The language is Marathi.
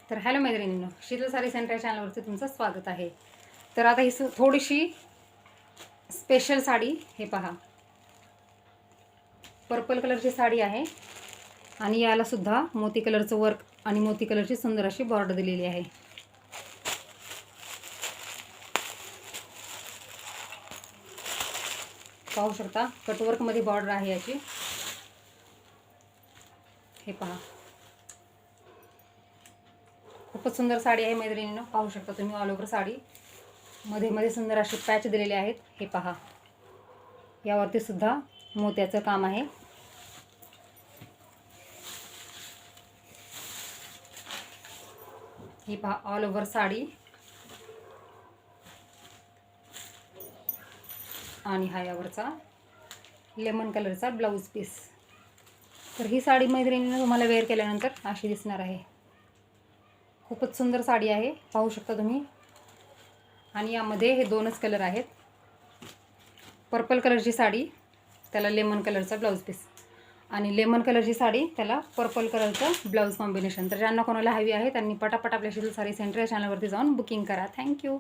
तर हॅलो मैत्रिणींनो, शीतल साडी सेंटर या चॅनलवरती तुमचं स्वागत आहे। तर आता ही थोडीशी स्पेशल साडी, हे पहा, पर्पल कलरची साडी आहे आणि याला सुद्धा मोती कलरचं वर्क आणि मोती कलरची सुंदर अशी बॉर्डर दिलेली आहे। पाहू शकता कटवर्क मध्ये बॉर्डर आहे याची, हे पहा, खूपच सुंदर साडी आहे मैत्रिणींनो। पाहू शकता तुम्ही ऑल ओव्हर साडी मध्ये मध्ये सुंदर असे पॅच दिलेले आहेत, हे पहा। यावरती सुद्धा मोत्याचं काम आहे। ही पहा ऑल ओव्हर साडी आणि हा यावरचा लेमन कलरचा ब्लाउज पीस। तर ही साडी मैत्रिणींनो तुम्हाला वेअर केल्यानंतर अशी दिसणार आहे। खूपच सुंदर साडी आहे, पाहू शकता तुम्ही। आणि यामध्ये हे दोनच कलर आहेत, पर्पल कलरची साडी त्याला लेमन कलरचा ब्लाउज पीस आणि लेमन कलरची साडी त्याला पर्पल कलरचं ब्लाउज कॉम्बिनेशन। तर ज्यांना कोणाला हवी आहे त्यांनी पटापट आपल्या शीतल साडी सेंटर या चॅनलवरती जाऊन बुकिंग करा। थँक्यू।